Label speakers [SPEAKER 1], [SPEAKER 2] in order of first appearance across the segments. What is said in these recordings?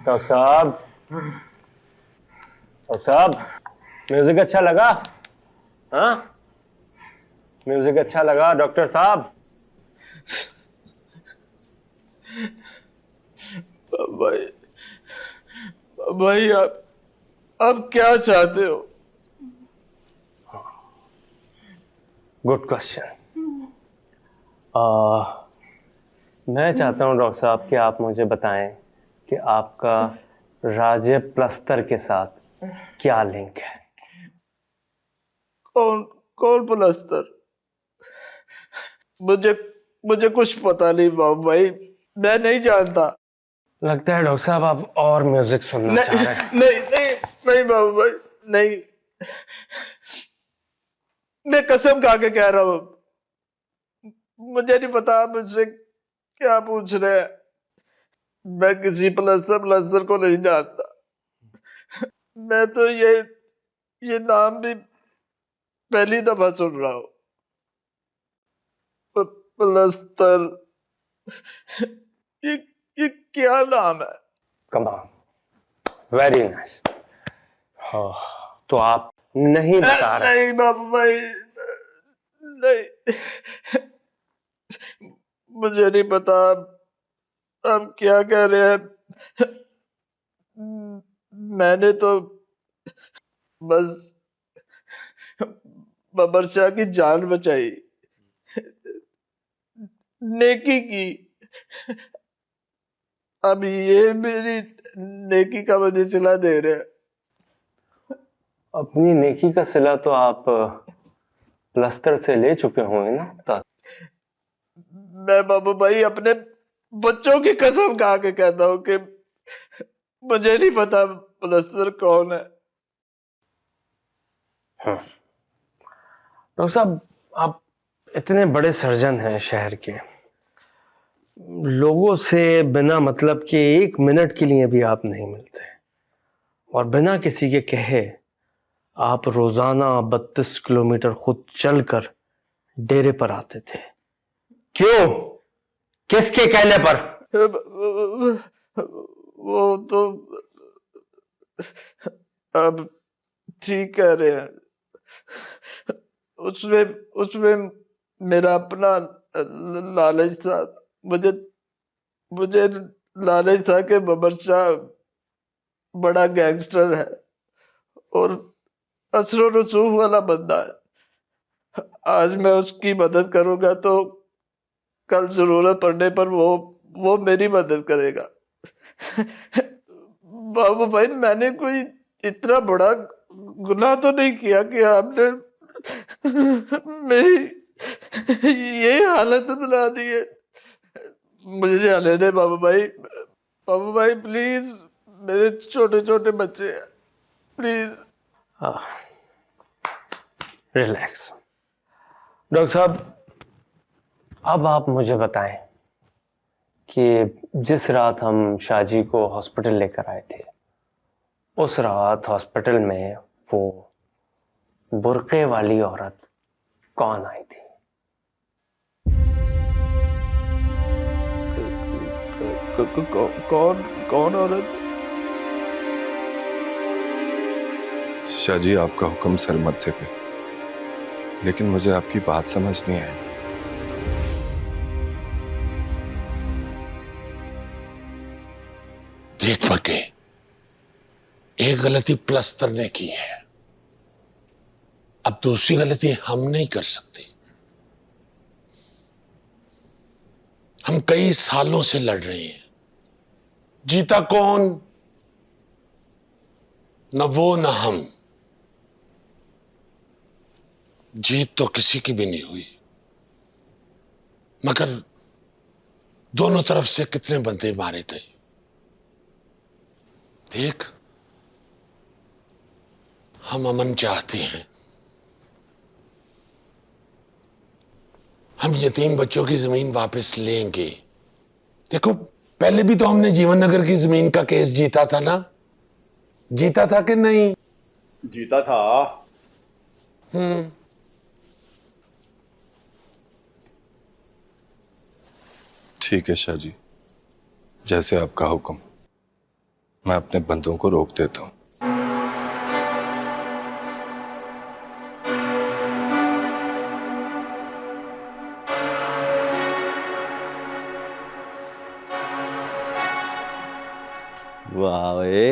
[SPEAKER 1] Doctor साहब, doctor साहब, music अच्छा लगा? हाँ, म्यूजिक अच्छा लगा डॉक्टर साहब?
[SPEAKER 2] भाई, भाई आप क्या चाहते हो?
[SPEAKER 1] Good question. मैं चाहता हूँ डॉक्टर साहब कि आप मुझे बताएं कि आपका राजे प्लस्तर के साथ क्या लिंक है।
[SPEAKER 2] कौन कौन प्लस्तर? मुझे मुझे कुछ पता नहीं बाबू भाई, मैं नहीं जानता।
[SPEAKER 1] लगता है डॉक्टर साहब आप और म्यूजिक सुनना
[SPEAKER 2] नहीं
[SPEAKER 1] चाह रहे हैं।
[SPEAKER 2] नहीं नहीं नहीं बाबू भाई, नहीं। मैं कसम खा के कह रहा हूं, मुझे नहीं पता आप मुझसे क्या पूछ रहे हैं। मैं किसी प्लस्तर प्लस्तर को नहीं जानता। मैं तो ये नाम भी पहली दफा सुन रहा हूं। प्लस्तर, ये ये क्या नाम है?
[SPEAKER 1] Come on, very nice. तो आप नहीं बता रहे?
[SPEAKER 2] नहीं बाबू भाई, नहीं, मुझे नहीं पता आप क्या कह रहे हैं। मैंने तो बस बबर शाह की जान बचाई, नेकी की। अब ये मेरी नेकी का वजह सिला दे रहे हैं।
[SPEAKER 1] अपनी नेकी का सिला तो आप प्लस्तर से ले चुके होंगे ना तक।
[SPEAKER 2] मैं बाबू भाई अपने बच्चों की कसम खा के कहता हूँ कि मुझे नहीं पता प्लस्तर कौन है।
[SPEAKER 1] डॉक्टर साहब, आप इतने बड़े सर्जन हैं शहर के, लोगों से बिना मतलब के एक मिनट के लिए भी आप नहीं मिलते, और बिना किसी के कहे आप रोजाना 32 किलोमीटर खुद चलकर डेरे पर आते थे। क्यों? किसके कहने पर?
[SPEAKER 2] वो तो अब ठीक कह रहे हैं। उसमें उसमें मेरा अपना लालच था। मुझे मुझे लालच था कि बबर शाह बड़ा गैंगस्टर है और असर रसूख वाला बंदा है। आज मैं उसकी मदद करूंगा तो कल जरूरत पड़ने पर वो मेरी मदद करेगा। बाबू भाई, मैंने कोई इतना बड़ा गुनाह तो नहीं किया कि आपने मेरी ये हालत बना दी है। मुझे जाने दे बाबू भाई। बाबू भाई प्लीज, मेरे छोटे छोटे बच्चे हैं, प्लीज।
[SPEAKER 1] रिलैक्स। डॉक्टर साहब, अब आप मुझे बताएं कि जिस रात हम शाहजी को हॉस्पिटल लेकर आए थे, उस रात हॉस्पिटल में वो बुर्के वाली औरत कौन आई थी?
[SPEAKER 2] कौन कौन औरत?
[SPEAKER 3] शाहजी, आपका हुक्म सर मत्थे पे, लेकिन मुझे आपकी बात समझ नहीं आई।
[SPEAKER 4] देख पके, एक गलती प्लस्तर ने की है, अब दूसरी गलती हम नहीं कर सकते। हम कई सालों से लड़ रहे हैं, जीता कौन? न वो न हम। जीत तो किसी की भी नहीं हुई, मगर दोनों तरफ से कितने बंदे मारे गए। देख, हम अमन चाहते हैं, हम यतीम बच्चों की जमीन वापस लेंगे। देखो, पहले भी तो हमने जीवन नगर की जमीन का केस जीता था ना? जीता था कि नहीं?
[SPEAKER 5] जीता था।
[SPEAKER 3] ठीक है शाहजी, जैसे आपका हुक्म। मैं अपने बंदों को रोक देता हूं।
[SPEAKER 5] वाह भाई,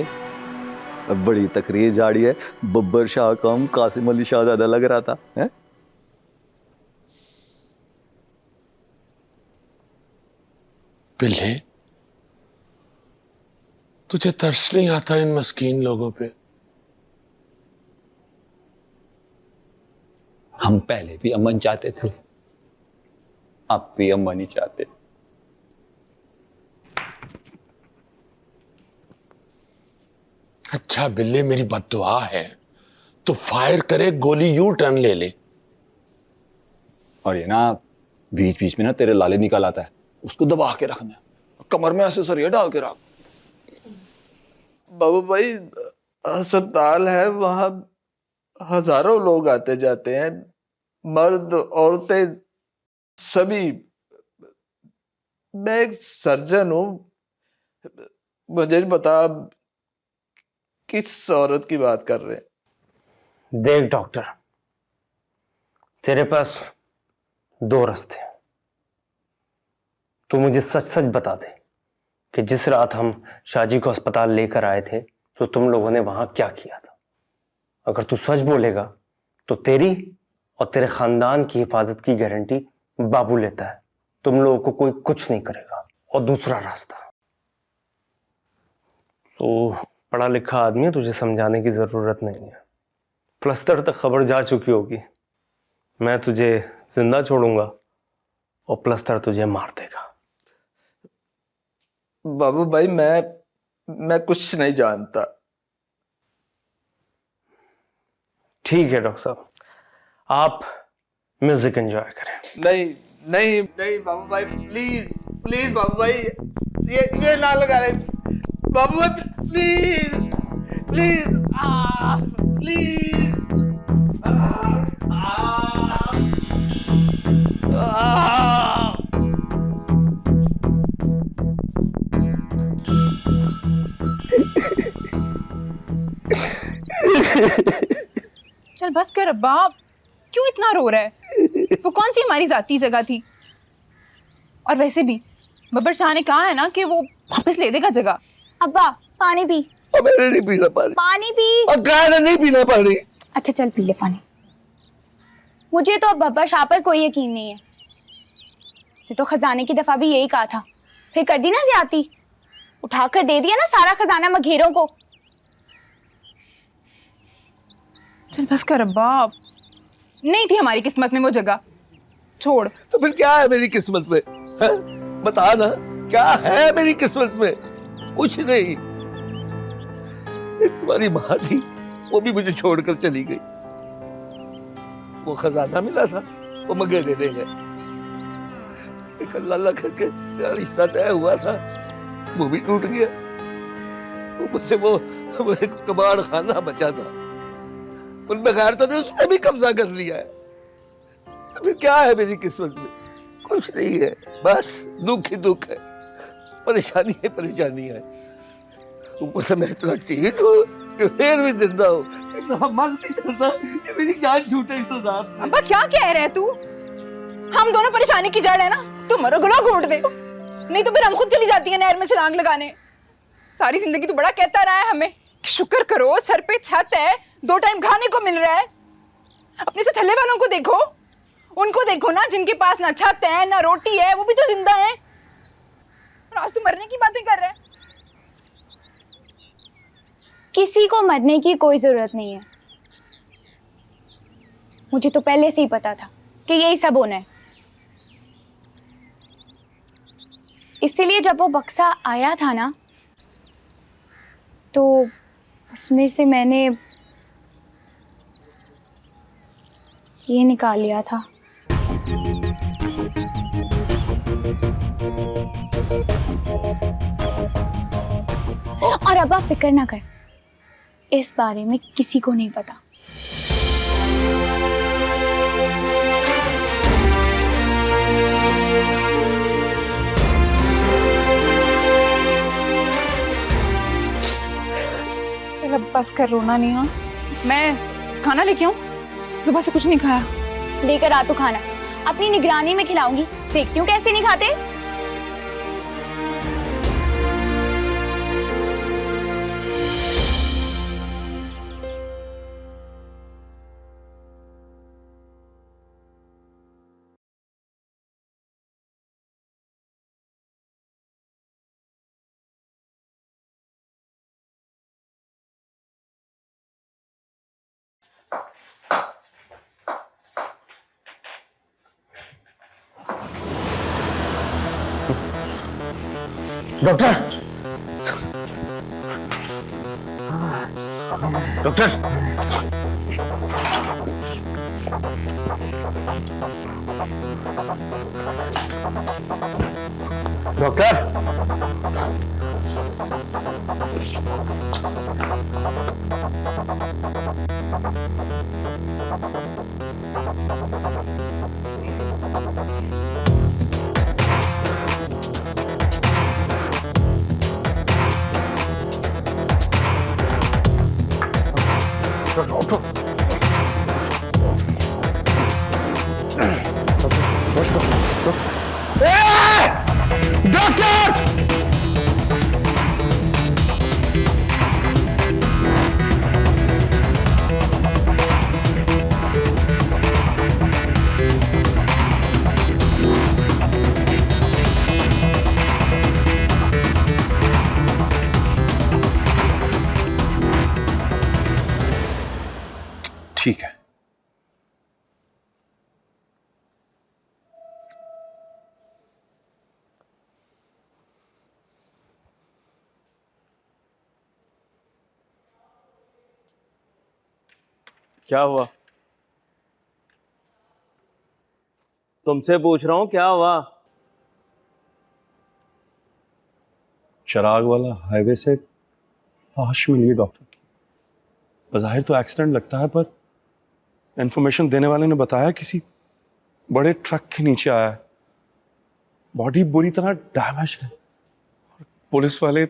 [SPEAKER 5] अब बड़ी तकरीर जाड़ी है। बब्बर शाह कम कासिम अली शाह ज्यादा लग रहा था है?
[SPEAKER 4] बिल्ले, तुझे तरस नहीं आता इन मस्कीन लोगों पे?
[SPEAKER 5] हम पहले भी अमन चाहते थे, अब भी अमन ही चाहते।
[SPEAKER 4] अच्छा बिल्ले, मेरी बद्दुआ है तो फायर करे, गोली यू टर्न ले ले।
[SPEAKER 5] और ये ना बीच बीच में ना तेरे लाले निकल आता है, उसको दबा के रखना है, कमर में ऐसे सरिया डाल के रख।
[SPEAKER 2] बाबू भाई, अस्पताल है, वहां हजारों लोग आते जाते हैं, मर्द औरतें सभी। मैं एक सर्जन हूं, मुझे नहीं पता आप किस औरत की बात कर रहे हैं।
[SPEAKER 1] देख डॉक्टर, तेरे पास दो रास्ते हैं। तू मुझे सच सच बता दे कि जिस रात हम शाहजी को अस्पताल लेकर आए थे तो तुम लोगों ने वहां क्या किया था। अगर तू सच बोलेगा तो तेरी और तेरे खानदान की हिफाजत की गारंटी बाबू लेता है, तुम लोगों को कोई कुछ नहीं करेगा। और दूसरा रास्ता, तो पढ़ा लिखा आदमी है, तुझे समझाने की जरूरत नहीं है, प्लस्तर तक खबर जा चुकी होगी। मैं तुझे जिंदा छोड़ूंगा और प्लस्तर तुझे मार देगा।
[SPEAKER 2] बाबू भाई, मैं कुछ नहीं जानता।
[SPEAKER 1] ठीक है डॉक्टर साहब, आप म्यूजिक एंजॉय करें।
[SPEAKER 2] नहीं नहीं नहीं बाबू भाई, प्लीज प्लीज बाबू भाई, ये ना लगा रहे बाबू भाई, प्लीज प्लीज प्लीज।
[SPEAKER 6] चल बस कर अब्बा, क्यों इतना रो रहा है? वो कौन सी हमारी जाती जगह थी? और वैसे भी बब्बर शाह ने कहा है ना कि वो वापस ले देगा जगह।
[SPEAKER 7] अब्बा पानी पी।
[SPEAKER 2] और मैंने नहीं पीना पानी।
[SPEAKER 7] पानी पी।
[SPEAKER 2] और गाय नहीं पीना पानी।
[SPEAKER 7] अच्छा चल पी ले पानी। मुझे तो अब बब्बर शाह पर कोई यकीन नहीं है। उसे तो खजाने की दफा भी यही कहा था, फिर कर दी ना ज्यादती, उठाकर दे दिया ना सारा खजाना मघेरों को।
[SPEAKER 6] चल बस कर अब्बा, नहीं थी हमारी किस्मत में वो जगह, छोड़।
[SPEAKER 2] तो फिर क्या है मेरी किस्मत में है? बता ना, क्या है मेरी किस्मत में? कुछ नहीं। तुम्हारी माँ थी, वो भी मुझे छोड़कर चली गई। वो खजाना मिला था, वो मगेरे ले गए। एक अल्लाह करके तेरा रिश्ता तय हुआ था, वो भी टूट गया। मुझसे वो एक कबाड़ खाना बचा था, उन बगैर तो ने उसने भी कब्जा कर लिया है। फिर क्या है मेरी किस्मत में? कुछ नहीं है, बस दुख ही दुख है, परेशानी है परेशानी है। ऊपर से मैं इतना ठीक हूँ कि फिर भी जिंदा हूँ। मर नहीं चलता कि मेरी जान छूटे इस अजाब से।
[SPEAKER 6] अब्बा क्या कह रहे हैं तू? हम दोनों परेशानी की जड़ है ना, तू मरो गला घोट दे, नहीं तो फिर हम खुद चली जाती है नहर में छलांग लगाने। सारी जिंदगी तू बड़ा कहता रहा है हमें कि शुक्र करो सर पे छत है, 2 टाइम खाने को मिल रहा है। अपने से थल्ले वालों को देखो, उनको देखो ना, जिनके पास ना छत है ना रोटी है, वो भी तो जिंदा है। और आज तू मरने की बातें कर रहा है।
[SPEAKER 7] किसी को मरने की कोई जरूरत नहीं है। मुझे तो पहले से ही पता था कि यही सब होना है। इसीलिए जब वो बक्सा आया था ना, तो उसमें से मैंने ये निकाल लिया था। और अब आप फिक्र ना कर, इस बारे में किसी को नहीं पता।
[SPEAKER 6] बस कर रोना नहीं। हाँ, मैं खाना लेके आऊँ? सुबह से कुछ नहीं खाया।
[SPEAKER 7] लेकर आ तो खाना, अपनी निगरानी में खिलाऊंगी, देखती हूँ कैसे नहीं खाते।
[SPEAKER 1] डॉक्टर, डॉक्टर, डॉक्टर, डॉक्टर,
[SPEAKER 3] ठीक है।
[SPEAKER 8] क्या हुआ? तुमसे पूछ रहा हूं, क्या हुआ?
[SPEAKER 3] चिराग वाला हाईवे से लाश मिली है डॉक्टर की। बज़ाहिर तो एक्सीडेंट लगता है, पर इंफॉर्मेशन देने वाले ने बताया किसी बड़े ट्रक के नीचे आया है। बॉडी बुरी तरह डैमेज है। पुलिस वाले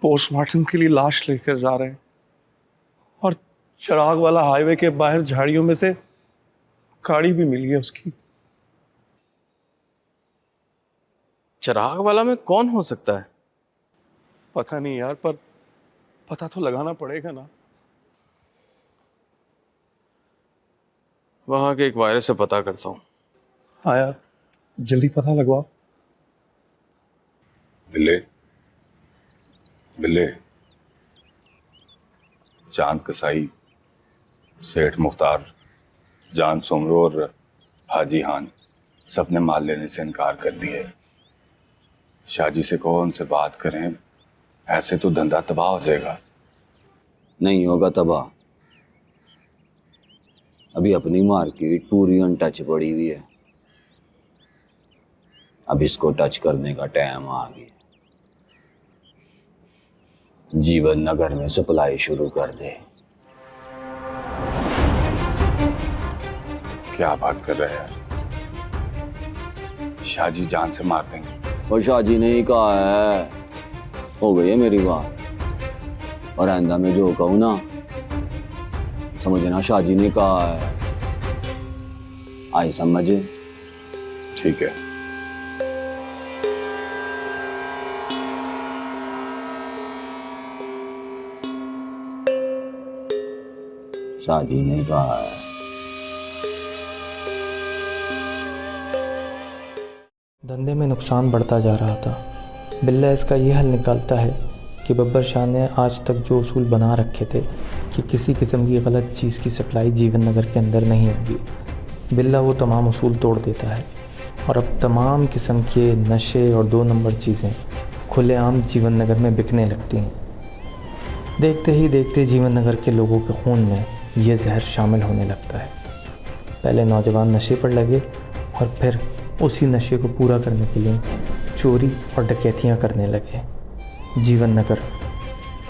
[SPEAKER 3] पोस्टमार्टम के लिए लाश लेकर जा रहे हैं और चिराग वाला हाईवे के बाहर झाड़ियों में से गाड़ी भी मिली है उसकी।
[SPEAKER 8] चिराग वाला में कौन हो सकता है?
[SPEAKER 3] पता नहीं यार, पर पता तो लगाना पड़ेगा ना।
[SPEAKER 8] वहां के एक वायरस से पता करता हूं।
[SPEAKER 3] हाँ यार, जल्दी पता लगवाओ।
[SPEAKER 9] बिल्ले, बिल्ले, चांद कसाई, सेठ मुख्तार, जान सोमरो और हाजी हान सबने माल लेने से इनकार कर दिया है। शाहजी से कहो उनसे बात करें, ऐसे तो धंधा तबाह हो जाएगा।
[SPEAKER 5] नहीं होगा तबाह। अभी अपनी मार्केट पूरी अनटच पड़ी हुई है। अब इसको टच करने का टाइम आ गया। जीवन नगर में सप्लाई शुरू कर दे।
[SPEAKER 9] क्या बात कर रहे हैं यार? शाहजी जान से मार देंगे।
[SPEAKER 5] और शाहजी ने ही कहा है, हो गई है मेरी बात। और आइंदा में जो कहूं ना, समझना शाहजी ने कहा है। आई समझ?
[SPEAKER 9] ठीक है।
[SPEAKER 5] शाहजी ने कहा है।
[SPEAKER 10] धंधे में नुकसान बढ़ता जा रहा था। बिल्ला इसका ये हल निकालता है कि बब्बर शाह ने आज तक जो उसूल बना रखे थे कि किसी किस्म की गलत चीज़ की सप्लाई जीवन नगर के अंदर नहीं होगी, बिल्ला वो तमाम उसूल तोड़ देता है और अब तमाम किस्म के नशे और 2 नंबर चीज़ें खुलेआम जीवन नगर में बिकने लगती हैं। देखते ही देखते जीवन नगर के लोगों के खून में ये जहर शामिल होने लगता है। पहले नौजवान नशे पर लगे और फिर उसी नशे को पूरा करने के लिए चोरी और डकैतियाँ करने लगे। जीवन नगर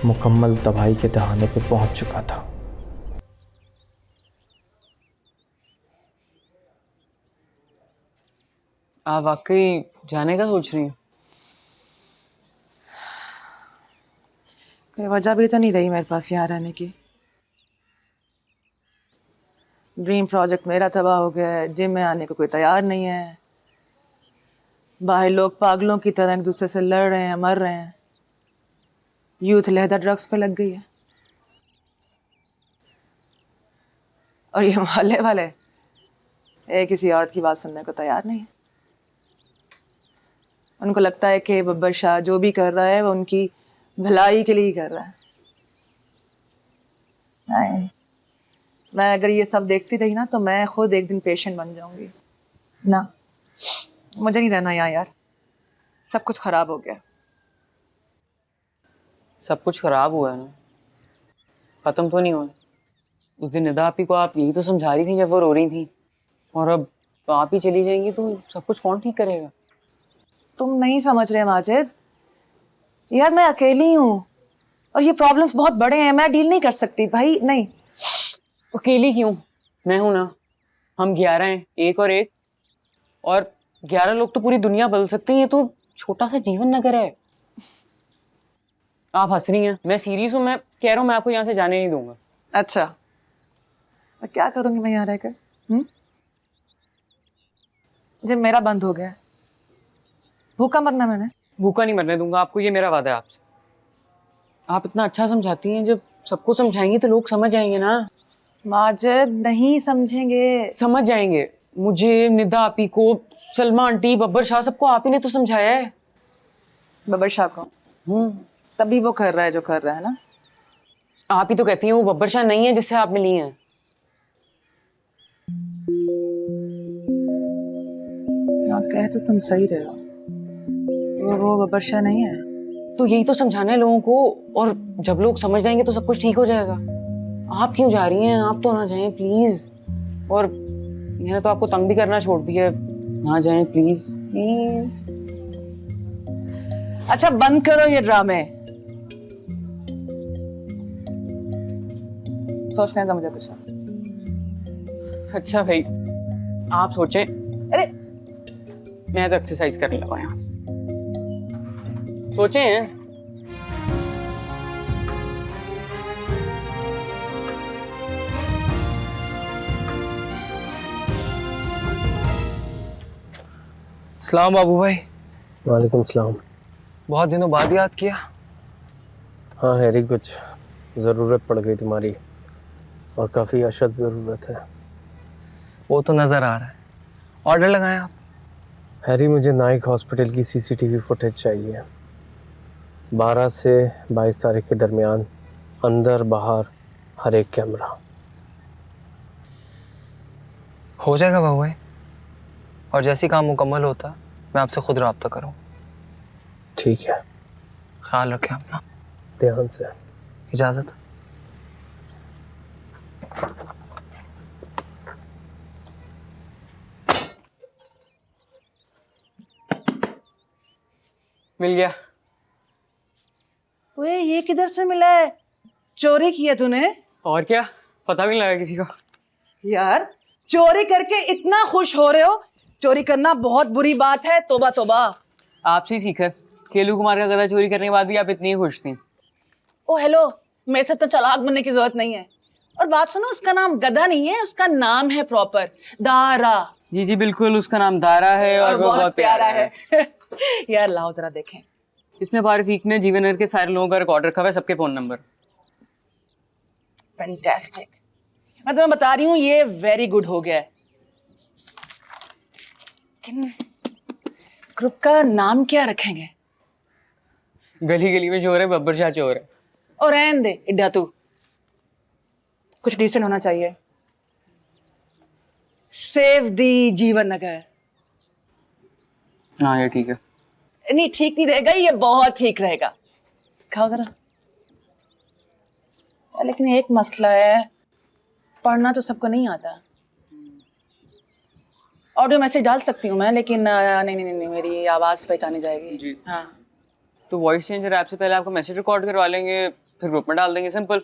[SPEAKER 10] मुकम्मल तबाही के दहाने पर पहुंच चुका था।
[SPEAKER 11] आप वाकई जाने का सोच रही हैं? कोई वजह भी तो नहीं रही मेरे पास यहाँ रहने की। ड्रीम प्रोजेक्ट मेरा तबाह हो गया है, जिम में आने को कोई तैयार नहीं है, बाहर लोग पागलों की तरह एक दूसरे से लड़ रहे हैं, मर रहे हैं, यूथ लहदा ड्रग्स पे लग गई है, और ये मोहल्ले वाले किसी औरत की बात सुनने को तैयार नहीं है। उनको लगता है कि बब्बर शाह जो भी कर रहा है वो उनकी भलाई के लिए ही कर रहा है। नहीं, मैं अगर ये सब देखती रही ना तो मैं खुद एक दिन पेशेंट बन जाऊंगी ना। मुझे नहीं रहना यहाँ यार, सब कुछ खराब हो गया।
[SPEAKER 12] सब कुछ खराब हुआ है ना, खत्म तो नहीं हुआ। उस दिन निदा आपी को आप यही तो समझा रही थी जब वो रो रही थी, और अब आप ही चली जाएंगी तो सब कुछ कौन ठीक करेगा?
[SPEAKER 11] तुम नहीं समझ रहे माजिद, यार मैं अकेली हूँ और ये प्रॉब्लम्स बहुत बड़े हैं, मैं डील नहीं कर सकती भाई। नहीं।
[SPEAKER 12] अकेली क्यों, मैं हूं ना। हम 11 हैं, एक और एक, और 11 लोग तो पूरी दुनिया बदल सकते हैं। ये तो छोटा सा जीवन नगर है। आप हंस रही हैं, मैं सीरियस हूँ। मैं कह रहा हूँ मैं आपको यहाँ से जाने नहीं दूंगा।
[SPEAKER 11] अच्छा, और क्या करूंगी मैं यहाँ रहकर? जब मेरा बंद हो गया, भूखा मरना मैंने?
[SPEAKER 12] भूखा नहीं मरने दूंगा आपको, ये मेरा वादा है आपसे। आप इतना अच्छा समझाती हैं, जब सबको समझाएंगी तो लोग समझ जाएंगे ना।
[SPEAKER 11] माजिद नहीं समझेंगे।
[SPEAKER 12] समझ जाएंगे। मुझे, निदा आपी को, सलमा आंटी, बब्बर शाह, सबको आप ही ने तो समझाया है।
[SPEAKER 11] बब्बर शाह को? तभी वो कर रहा है जो कर रहा है ना।
[SPEAKER 12] आप ही तो कहती हैं वो बब्बर शाह नहीं है जिससे आप मिली हैं।
[SPEAKER 11] कह तो तुम सही रहे हो, वो बब्बर शाह नहीं है।
[SPEAKER 12] तो यही तो समझाना है लोगों को, और जब लोग समझ जाएंगे तो सब कुछ ठीक हो जाएगा। आप क्यों जा रही हैं? आप तो ना जाएं प्लीज। और मैंने तो आपको तंग भी करना छोड़ दिया, ना जाएं प्लीज प्लीज।
[SPEAKER 11] अच्छा बंद करो ये ड्रामे, सोचने दो मुझे कुछ।
[SPEAKER 12] अच्छा भाई आप सोचें।
[SPEAKER 11] अरे
[SPEAKER 12] मैं तो एक्सरसाइज करने लगा यहाँ। सोचें।
[SPEAKER 13] सलाम बाबू भाई।
[SPEAKER 1] वालेकुम सलाम।
[SPEAKER 13] बहुत दिनों बाद याद किया।
[SPEAKER 1] हाँ हैरी, कुछ ज़रूरत पड़ गई तुम्हारी, और काफ़ी अशद ज़रूरत है।
[SPEAKER 13] वो तो नज़र आ रहा है। ऑर्डर लगाएं आप।
[SPEAKER 1] हैरी, मुझे नाइक हॉस्पिटल की सीसीटीवी फुटेज चाहिए। 12 से 22 तारीख के दरमियान, अंदर बाहर हर एक कैमरा।
[SPEAKER 13] हो जाएगा बाबू भाई, और जैसे काम मुकम्मल होता मैं आपसे खुद रब्ता करूँ।
[SPEAKER 1] ठीक है,
[SPEAKER 13] ख्याल रखें अपना।
[SPEAKER 1] ध्यान से।
[SPEAKER 13] इजाज़त।
[SPEAKER 12] मिल गया।
[SPEAKER 11] ओए ये किधर से मिला है? चोरी किया तूने?
[SPEAKER 12] और क्या, पता भी नहीं लगा किसी को।
[SPEAKER 11] यार चोरी करके इतना खुश हो रहे हो? चोरी करना बहुत बुरी बात है, तौबा तौबा।
[SPEAKER 12] आपसे ही सीखा। केलू कुमार का गधा चोरी करने के बाद भी आप इतनी ही खुश थी।
[SPEAKER 11] ओ हेलो, मेरे से इतना चालाक बनने की जरूरत नहीं है। और बात सुनो, उसका नाम गधा नहीं है, उसका नाम है प्रॉपर दारा।
[SPEAKER 12] जी जी बिल्कुल, उसका नाम दारा है और वो बहुत प्यारा है।
[SPEAKER 11] यार लाओ जरा देखें।
[SPEAKER 12] इसमें बारफीक ने जीवन नगर के सारे लोगों का रिकॉर्ड रखा हुआ है, सबके फोन नंबर।
[SPEAKER 11] फैंटास्टिक। मैं तुम्हें बता रही हूँ ये वेरी गुड हो गया है। ग्रुप का नाम क्या रखेंगे?
[SPEAKER 12] गली गली में चोर है, बब्बर शाह चोर है।
[SPEAKER 11] और रहन दे इड्डा, तू कुछ डिसेंट होना चाहिए। सेव दी जीवन नगर।
[SPEAKER 12] हाँ ये ठीक है।
[SPEAKER 11] नहीं ठीक नहीं रहेगा, ये बहुत ठीक रहेगा। खाओ जरा। लेकिन एक मसला है, पढ़ना तो सबको नहीं आता। ऑडियो मैसेज डाल सकती हूँ मैं, लेकिन नहीं नहीं नहीं, मेरी आवाज पहचानी जाएगी
[SPEAKER 12] जी।
[SPEAKER 11] हाँ
[SPEAKER 12] तो वॉइस चेंजर ऐप से पहले आपको मैसेज रिकॉर्ड करवा लेंगे, फिर ग्रुप में डाल देंगे, सिंपल।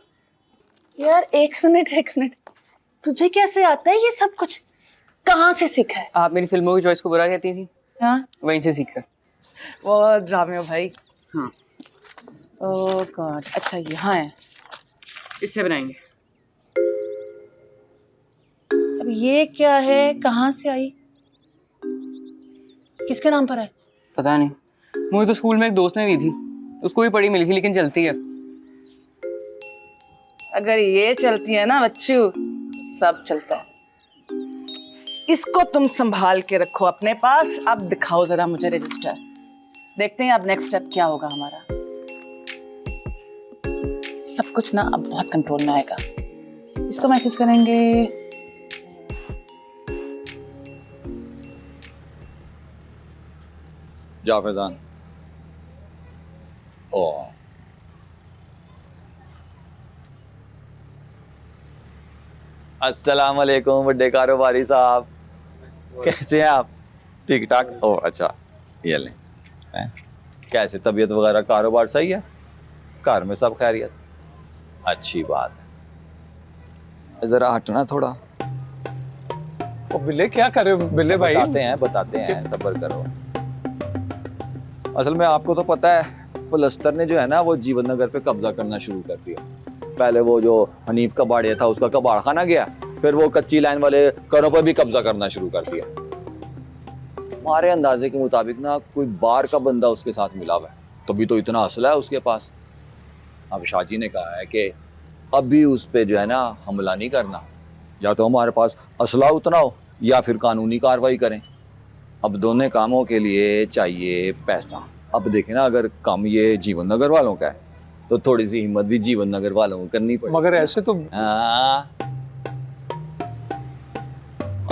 [SPEAKER 11] यार एक मिनट, तुझे कैसे आता है ये सब कुछ? कहाँ से सीखा है?
[SPEAKER 12] आप मेरी फिल्मों की चॉइस को बुरा कहती थी।
[SPEAKER 11] हाँ
[SPEAKER 12] वहीं से सीखा।
[SPEAKER 11] वो ड्रामे हो भाई।
[SPEAKER 12] हाँ
[SPEAKER 11] ओह गॉड, अच्छा ये हाँ है,
[SPEAKER 12] इससे बनाएंगे।
[SPEAKER 11] अब ये क्या है, कहाँ से आई, किसके नाम पर है?
[SPEAKER 12] पता नहीं, मुझे तो स्कूल में एक दोस्त ने दी थी, उसको भी पड़ी मिली थी, लेकिन चलती है।
[SPEAKER 11] अगर ये चलती है ना बच्चू, सब चलता है। इसको तुम संभाल के रखो अपने पास। अब दिखाओ जरा मुझे रजिस्टर, देखते हैं अब नेक्स्ट स्टेप क्या होगा हमारा। सब कुछ ना अब बहुत कंट्रोल में आएगा। इसको मैसेज करेंगे,
[SPEAKER 5] जावेदान। ओ अस्सलाम वालेकुम बड़े कारोबारी साहब, कैसे हैं आप? ठीक ठाक। ओ अच्छा, ये लें। हैं? कैसे तबीयत वगैरह, कारोबार सही है? घर में सब खैरियत? अच्छी बात है। जरा हटना थोड़ा।
[SPEAKER 1] ओ बिल्ले क्या कर रहे हो बिल्ले भाई?
[SPEAKER 5] बताते हैं, सब्र करो। असल में आपको तो पता है, पलस्तर ने जो है ना वो जीवन नगर पे कब्जा करना शुरू कर दिया। पहले वो जो हनीफ कबाड़िया था उसका कबाड़ खाना गया, फिर वो कच्ची लाइन वाले घरों पर भी कब्जा करना शुरू कर दिया। हमारे अंदाजे के मुताबिक ना कोई बार का बंदा उसके साथ मिला हुआ है, तभी तो इतना असला है उसके पास। अब शाहजी ने कहा है कि अभी उस पे जो है ना हमला नहीं करना, या तो हमारे पास असला उतना हो या फिर कानूनी कार्रवाई करें। अब दोनों कामों के लिए चाहिए पैसा। अब देखें ना, अगर काम ये जीवन नगर वालों का है तो थोड़ी सी हिम्मत भी जीवन नगर वालों को करनी पड़ेगी।
[SPEAKER 1] मगर ऐसे तो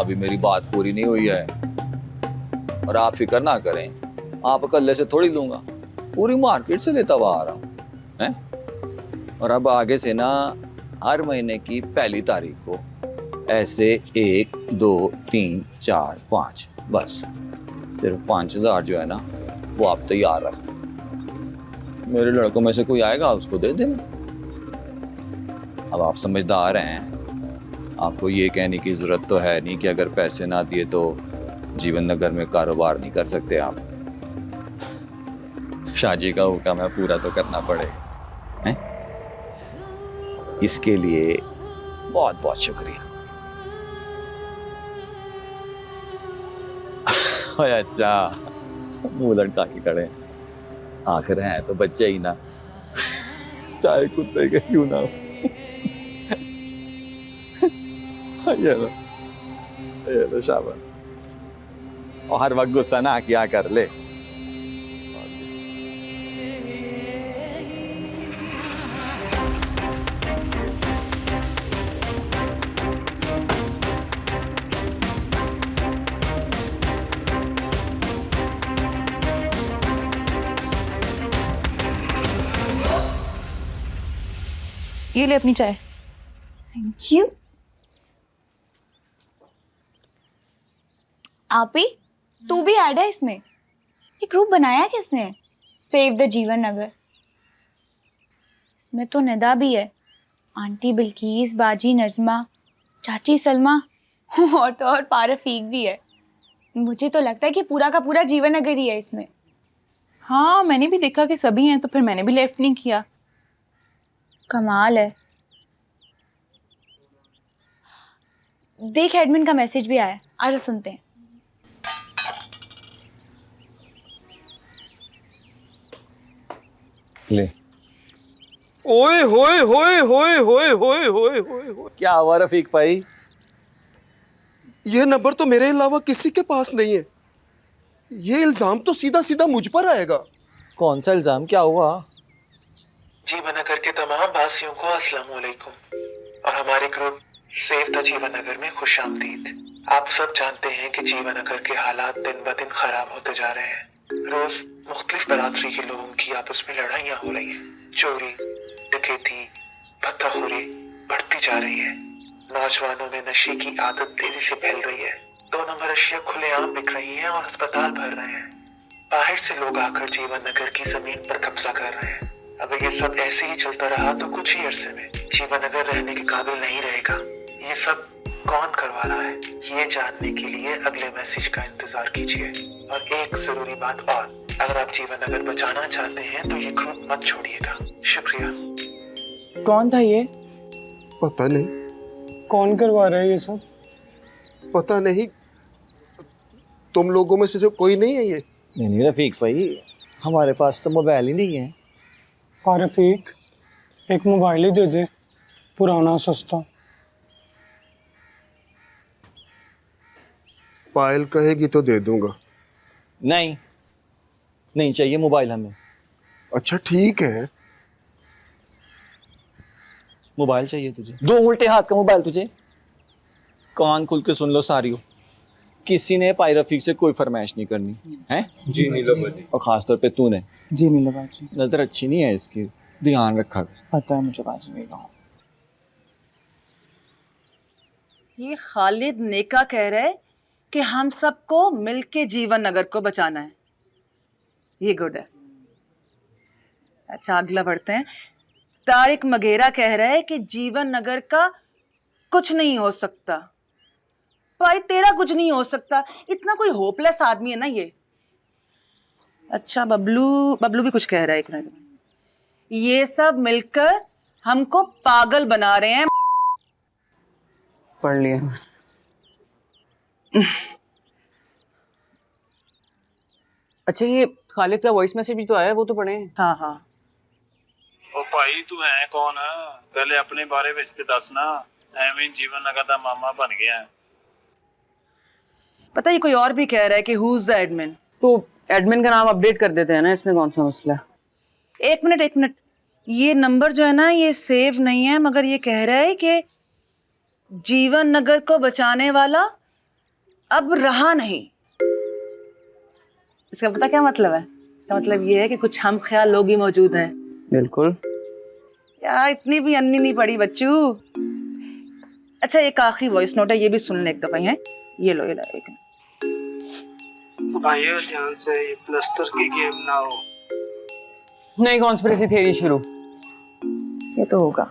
[SPEAKER 5] अभी मेरी बात पूरी नहीं हुई है, और आप फिक्र ना करें, आप अकेले से थोड़ी लूंगा, पूरी मार्केट से लेता हुआ आ रहा हूँ हैं। और अब आगे से ना हर महीने की पहली तारीख को ऐसे 1, 2, 3, 4, 5 बस सिर्फ 5,000 जो है ना वो आप तैयार रख। मेरे लड़कों में से कोई आएगा उसको दे देना। अब आप समझदार हैं, आपको ये कहने की जरूरत तो है नहीं कि अगर पैसे ना दिए तो जीवन नगर में कारोबार नहीं कर सकते आप। शाहजी का हुक्म है, पूरा तो करना पड़ेगा हैं? इसके लिए बहुत बहुत शुक्रिया। अच्छा, मुंह लटका के खड़े, आखिर है तो बच्चे ही ना, चाहे कुत्ते के क्यों ना हो। ये लो शाबाश। और हर वक्त गुस्सा ना किया कर ले।
[SPEAKER 6] ये ले अपनी चाय।
[SPEAKER 7] Thank you. आपी, तू भी ऐड है इसमें? ये ग्रुप बनाया किसने? सेव द जीवन नगर। इसमें तो निदा भी है, आंटी बिल्कीस, बाजी नजमा, चाची सलमा और तो और पारफीक भी है। मुझे तो लगता है कि पूरा का पूरा जीवन नगर ही है इसमें।
[SPEAKER 6] हाँ, मैंने भी देखा कि सभी हैं, तो फिर मैंने भी लेफ्ट नहीं किया।
[SPEAKER 7] कमाल है। देख, एडमिन का मैसेज भी आया, आजा सुनते हैं।
[SPEAKER 3] ले। ओए होए होए होए होए होए होए होए।
[SPEAKER 5] क्या हुआ रफीक भाई?
[SPEAKER 3] ये नंबर तो मेरे अलावा किसी के पास नहीं है। ये इल्जाम तो सीधा सीधा मुझ पर आएगा।
[SPEAKER 5] कौन सा इल्जाम, क्या हुआ?
[SPEAKER 14] जीवन नगर के तमाम वासियों को अस्सलाम वालेकुम और हमारे ग्रुप सेव द जीवन नगर में खुश आमदीद। आप सब जानते हैं कि जीवन नगर के हालात दिन ब दिन खराब होते जा रहे हैं। रोज मुख्तलिफ बरादरी के लोगों की आपस में लड़ाइयाँ हो रही हैं। चोरी, डकैती, भत्ताखोरी बढ़ती जा रही है। नौजवानों में नशे की आदत तेजी से फैल रही है। 2 नंबर अशिया खुलेआम बिक रही हैं और अस्पताल भर रहे हैं। बाहर से लोग आकर जीवन नगर की जमीन पर कब्जा कर रहे हैं। अगर ये सब ऐसे ही चलता रहा तो कुछ ही अरसे में जीवन नगर रहने के काबिल नहीं रहेगा। ये सब कौन करवा रहा है, ये जानने के लिए अगले मैसेज का इंतजार कीजिए। और एक जरूरी बात और, अगर आप जीवन नगर बचाना चाहते हैं तो ये ग्रुप मत छोड़िएगा। शुक्रिया।
[SPEAKER 8] कौन था ये?
[SPEAKER 3] पता नहीं।
[SPEAKER 8] कौन करवा रहा है ये सब?
[SPEAKER 3] पता नहीं। तुम लोगों में से जो कोई नहीं है ये?
[SPEAKER 15] नहीं रफीक भाई, हमारे पास तो मोबाइल ही नहीं है।
[SPEAKER 8] और रफीक, एक मोबाइल ही दे दे, पुराना सस्ता।
[SPEAKER 3] पायल कहेगी तो दे दूंगा।
[SPEAKER 15] नहीं, नहीं चाहिए मोबाइल हमें।
[SPEAKER 3] अच्छा ठीक है।
[SPEAKER 15] मोबाइल चाहिए तुझे? दो उल्टे हाथ का मोबाइल तुझे? कान खुल के सुन लो सारियों, किसी ने पाई रफीक से कोई फरमाइश नहीं करनी है।
[SPEAKER 3] जी नीलम जी।
[SPEAKER 15] और खास तौर पे तूने।
[SPEAKER 8] जी नीलम जी।
[SPEAKER 15] नजर अच्छी नहीं है इसकी, ध्यान रखा।
[SPEAKER 8] पता है मुझे बाजी नहीं गाँव।
[SPEAKER 11] ये खालिद नेका कह रहे कि हम सबको मिलके जीवन नगर को बचाना है। ये गुड है। अच्छा अगला बढ़ते हैं। तारिक मगेरा कह रहा है कि जीवन नगर का कुछ नहीं हो सकता। भाई तेरा कुछ नहीं हो सकता, इतना कोई होपलेस आदमी है ना ये। अच्छा बबलू भी कुछ कह रहा है। एक मिनट, ये सब मिलकर हमको पागल बना रहे हैं।
[SPEAKER 12] पढ़ लिया। अच्छा ये खालिद का वॉइस मैसेज भी तो आया है, वो तो पढ़े।
[SPEAKER 11] हाँ हाँ।
[SPEAKER 16] ओ भाई तू है कौन? पहले अपने बारे में दस ना, एवं जीवन नगर दा मामा बन गया है।
[SPEAKER 11] पता है कोई और भी कह रहा है कि हु इज द एडमिन।
[SPEAKER 12] तो एडमिन का नाम अपडेट कर देते हैं ना, इसमें कौन सा मसला है।
[SPEAKER 11] एक मिनट, ये नंबर जो है ना ये सेव नहीं है, मगर ये कह रहा है कि जीवन नगर को बचाने वाला अब रहा नहीं। इसका पता क्या मतलब है? इसका मतलब ये है कि कुछ हम ख्याल लोग ही मौजूद हैं।
[SPEAKER 12] बिल्कुल
[SPEAKER 11] यार इतनी भी अन्नी नहीं पड़ी बच्चू। अच्छा एक आखिरी वॉइस नोट है, ये भी सुन ले एक दफा। है ये लो एक
[SPEAKER 16] भाई ध्यान से, ये प्लस्तर की गेम ना हो।
[SPEAKER 12] नहीं कॉन्स्पिरेसी थ्योरी शुरू।
[SPEAKER 11] ये तो होगा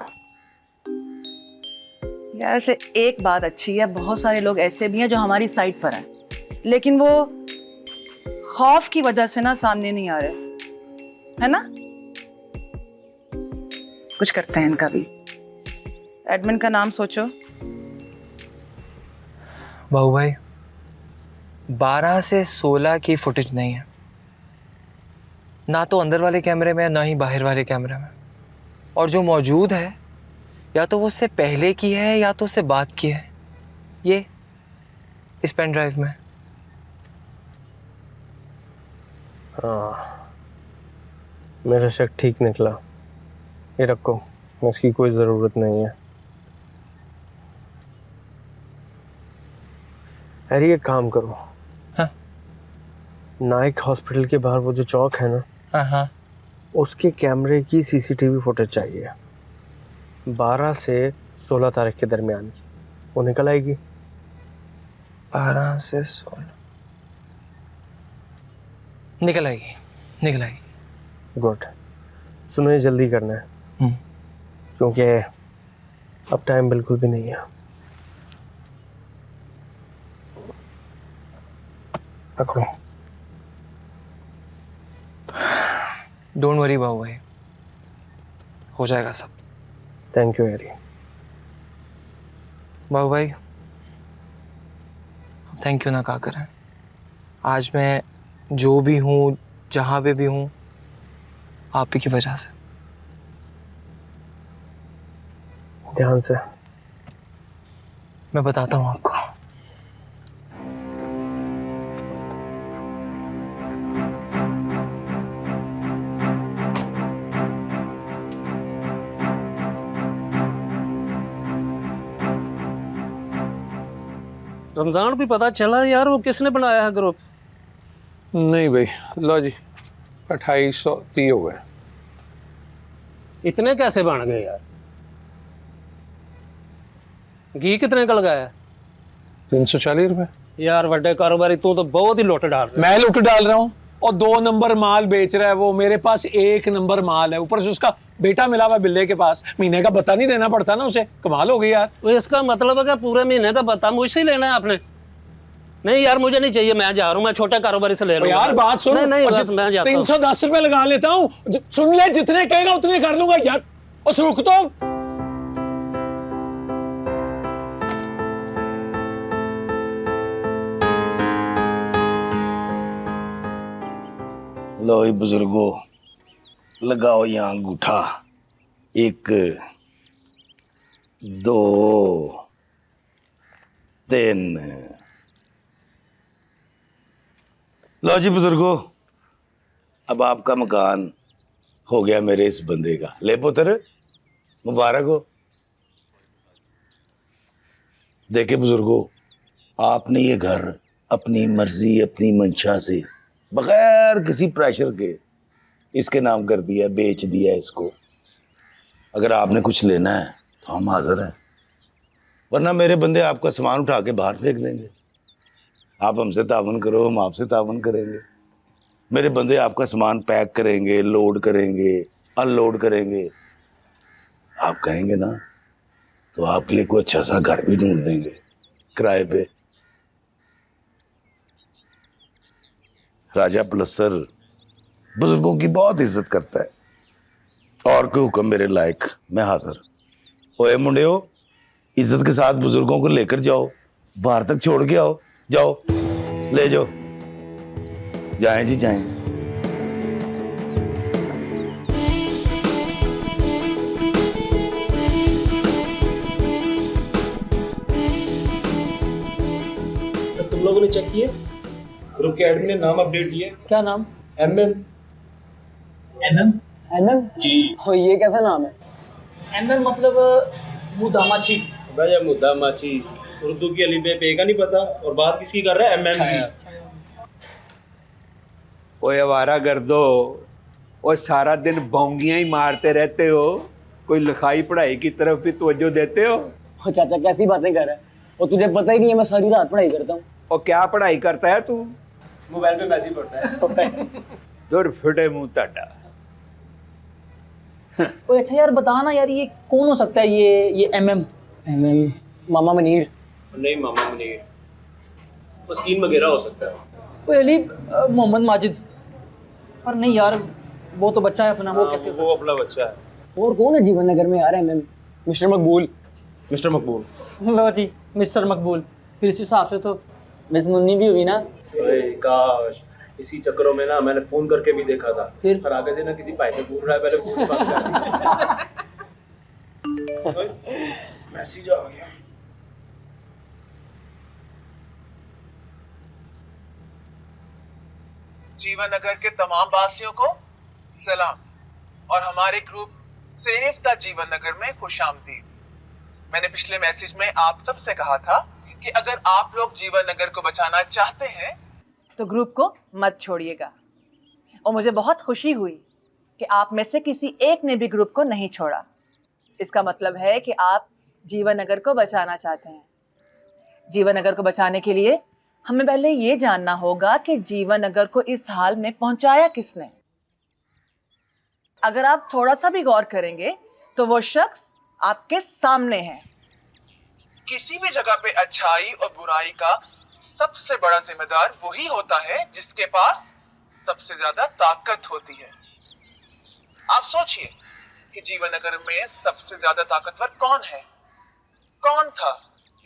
[SPEAKER 11] यार। से एक बात अच्छी है, बहुत सारे लोग ऐसे भी हैं जो हमारी साइड पर हैं, लेकिन वो खौफ की वजह से ना सामने नहीं आ रहे, है ना। कुछ करते हैं इनका भी। एडमिन का नाम सोचो।
[SPEAKER 13] बाबू भाई 12 से 16 की फुटेज नहीं है, ना तो अंदर वाले कैमरे में ना ही बाहर वाले कैमरे में। और जो मौजूद है या तो वो उससे पहले की है या तो उससे बाद की है। ये इस पेन ड्राइव में।
[SPEAKER 1] हाँ मेरा शक ठीक निकला। ये रखो, इसकी कोई ज़रूरत नहीं है। अरे ये काम करो।
[SPEAKER 13] हाँ?
[SPEAKER 1] नाइक हॉस्पिटल के बाहर वो जो चौक है ना,
[SPEAKER 13] हाँ
[SPEAKER 1] उसके कैमरे की सीसीटीवी फुटेज चाहिए 12 से 16 तारीख के दरमियान की। वो निकल आएगी।
[SPEAKER 13] 12 से 16 निकल आएगी।
[SPEAKER 1] गुड। सुनो ये जल्दी करना है क्योंकि अब टाइम बिल्कुल भी नहीं है। पकड़ो।
[SPEAKER 13] डोंट वरी बाबू भाई, हो जाएगा सब।
[SPEAKER 1] थैंक यू एरी।
[SPEAKER 13] बाबू भाई थैंक यू ना कहा करें। आज मैं जो भी हूँ, जहाँ पे भी हूँ, आप ही की वजह से।
[SPEAKER 1] ध्यान से।
[SPEAKER 13] मैं बताता हूँ आपको।
[SPEAKER 17] रमजान भी पता चला यार वो किसने बनाया है ग्रुप?
[SPEAKER 18] नहीं भाई, लो जी 2830 हो गए।
[SPEAKER 17] इतने कैसे बन गए यार? घी कितने का लगाया?
[SPEAKER 18] 340 रुपए।
[SPEAKER 17] यार बड़े कारोबारी तू तो बहुत ही लुट डाल रहा है।
[SPEAKER 18] मैं लुट डाल रहा हूँ और 2 नंबर माल बेच रहा है वो। मेरे पास 1 नंबर माल है, ऊपर से उसका बेटा मिला हुआ बिल्ले के पास। महीने का बता नहीं देना पड़ता ना उसे। कमाल हो गई यार।
[SPEAKER 17] वो इसका मतलब है कि पूरे महीने का बता मुझसे ही लेना है आपने? नहीं यार मुझे नहीं चाहिए, मैं जा रहा हूँ, मैं छोटा कारोबारी से ले लूंगा।
[SPEAKER 18] यार बात सुन।
[SPEAKER 17] नहीं नहीं बस मैं जाता हूँ।
[SPEAKER 18] 310 रुपए लगा लेता हूँ, सुन ले, जितने कहेगा उतने कर लूंगा यार। और रुक तो।
[SPEAKER 2] लो ही बुजुर्गो, लगाओ यहाँ अंगूठा। 1 2 3। लो जी बुजुर्गो, अब आपका मकान हो गया मेरे इस बंदे का। ले पुत्र, मुबारक हो। देखे बुजुर्गो, आपने ये घर अपनी मर्जी अपनी मंशा से बगैर किसी प्रेशर के इसके नाम कर दिया, बेच दिया इसको। अगर आपने कुछ लेना है तो हम हाजिर हैं, वरना मेरे बंदे आपका सामान उठा के बाहर फेंक देंगे। आप हमसे तावन करो, हम आपसे तावन करेंगे। मेरे बंदे आपका सामान पैक करेंगे, लोड करेंगे, अनलोड करेंगे। आप कहेंगे ना तो आपके लिए कोई अच्छा सा घर भी ढूंढ देंगे किराए पे। राजा पलस्तर बुजुर्गों की बहुत इज्जत करता है, और कोई हुक्म मेरे लायक मैं हाजिर। ओए मुंडियो, इज्जत के साथ बुजुर्गों को लेकर जाओ, बाहर तक छोड़ के आओ। जाओ, ले जाओ, जाएं जी जाएं।
[SPEAKER 19] तुम लोगों ने चेक किए? ग्रुप के एडमिन ने नाम अपडेट किए।
[SPEAKER 12] क्या नाम?
[SPEAKER 19] MM
[SPEAKER 12] जी। हो ये कैसा नाम है?
[SPEAKER 19] MM मतलब मुदामाची। भैया मुदामाची उर्दू की अलीबे पे का नहीं पता, और बात किसकी कर रहा है? MM।
[SPEAKER 20] ओए आवारा गर्दो, और सारा दिन भोंगियां ही मारते रहते हो, कोई लिखाई पढ़ाई की तरफ भी तवज्जो देते हो?
[SPEAKER 12] ओ चाचा कैसी बातें कर रहा है, और तुझे पता ही नहीं है मैं सारी रात पढ़ाई करता हूँ।
[SPEAKER 20] और क्या पढ़ाई करता है तू?
[SPEAKER 19] मोबाइल पे मैसेज पढ़ता है।
[SPEAKER 20] दूर फिटे मुंह ताड़ा।
[SPEAKER 12] ओए अच्छा यार बता ना यार, ये कौन हो सकता है ये MM मामा मनीर?
[SPEAKER 19] नहीं मामा मुनीर, मस्कीन वगैरह हो सकता है।
[SPEAKER 12] ओए अली मोहम्मद माजिद। पर नहीं यार, वो तो बच्चा है अपना, वो कैसे?
[SPEAKER 19] वो अपना बच्चा है।
[SPEAKER 12] और कौन है जीवन नगर में यार MM? मिस्टर मकबूल।
[SPEAKER 19] मिस्टर मकबूल।
[SPEAKER 12] लो जी मिस्टर मकबूल, फिर इस हिसाब से तो मिस मुन्नी भी हुई ना।
[SPEAKER 19] अरे काश, इसी चक्करों में ना मैंने फोन करके भी देखा था,
[SPEAKER 12] फिर
[SPEAKER 19] पर आगे से ना किसी भाई ने पूछ रहा है, पहले फोन बंद कर दिया। मैसेज आ गया।
[SPEAKER 14] जीवन नगर के तमाम वासियों को सलाम, और हमारे ग्रुप सेफ द जीवन नगर में खुशामदीद। मैंने पिछले मैसेज में आप सबसे कहा था कि अगर आप लोग जीवन नगर को बचाना चाहते हैं
[SPEAKER 11] तो ग्रुप को मत छोड़िएगा। और मुझे बहुत खुशी हुई कि आप में से किसी एक ने भी ग्रुप को नहीं छोड़ा। इसका मतलब है कि आप जीवन नगर को बचाना चाहते हैं। जीवन नगर को बचाने के लिए हमें पहले ये जानना होगा कि जीवन नगर को इस हाल में पहुंचाया किसने। अगर आप थोड़ा सा भी गौर करेंगे तो वो शख्स आपके सामने है।
[SPEAKER 14] किसी भी जगह पे अच्छाई और बुराई का सबसे बड़ा जिम्मेदार वही होता है जिसके पास सबसे ज्यादा ताकत होती है। आप सोचिए कि जीवन नगर में सबसे ज्यादा ताकतवर कौन है? कौन था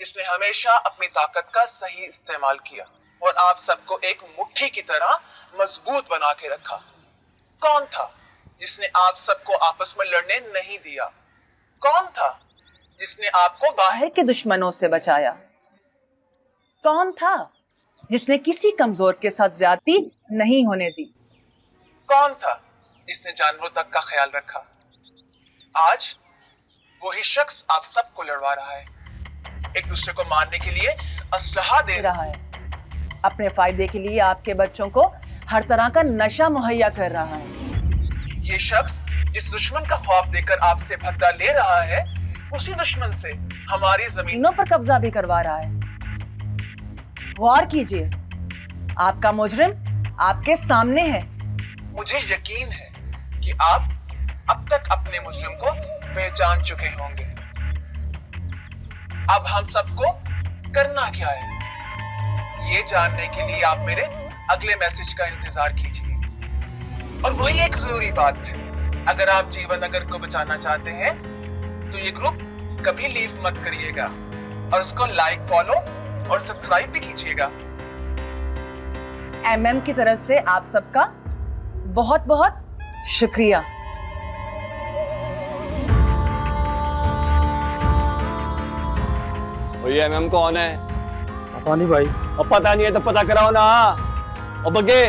[SPEAKER 14] जिसने हमेशा अपनी ताकत का सही इस्तेमाल किया और आप सबको एक मुट्ठी की तरह मजबूत बना के रखा? कौन था जिसने आप सबको आपस में लड़ने नहीं दिया? कौन था जिसने आपको
[SPEAKER 11] बाहर के दुश्मनों से बचाया? कौन था जिसने किसी कमजोर के साथ ज्यादती नहीं होने दी?
[SPEAKER 14] कौन था जिसने जानवरों तक का ख्याल रखा? आज वही शख्स आप सबको लड़वा रहा है, एक दूसरे को मारने के लिए असलहा दे
[SPEAKER 11] रहा है, अपने फायदे के लिए आपके बच्चों को हर तरह का नशा मुहैया कर रहा है।
[SPEAKER 14] ये शख्स जिस दुश्मन का खौफ देकर आपसे बदला ले रहा है, उसी दुश्मन से हमारी जमीनों
[SPEAKER 11] पर कब्जा भी करवा रहा है। गौर कीजिए, आपका मुजरिम आपके सामने है।
[SPEAKER 14] मुझे यकीन है कि आप अब तक अपने मुजरिम को पहचान चुके होंगे। अब हम सबको करना क्या है? ये जानने के लिए आप मेरे अगले मैसेज का इंतजार कीजिए। और वही एक जरूरी बात, अगर आप जीवन नगर को बचाना चाहते हैं तो ये ग्रुप कभी लीव मत करिएगा और उसको लाइक, फॉलो और सब्सक्राइब भी कीजिएगा।
[SPEAKER 11] MM की तरफ से आप सबका बहुत बहुत शुक्रिया।
[SPEAKER 18] ये MM कौन है?
[SPEAKER 15] पता नहीं भाई।
[SPEAKER 18] और पता नहीं है तो पता कराओ ना। और बग्गे,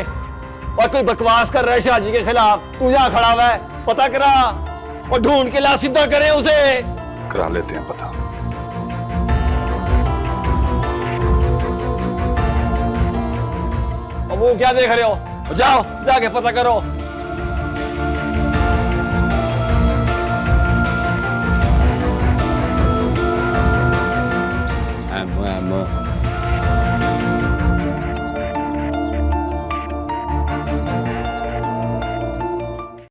[SPEAKER 18] और कोई बकवास कर रहा है शाहजी के खिलाफ, तू यहाँ खड़ा हुआ है, पता करा और ढूंढ के ला, सीधा करें उसे।
[SPEAKER 9] करा लेते हैं पता।
[SPEAKER 18] और वो क्या देख रहे हो? जाओ जाके पता करो।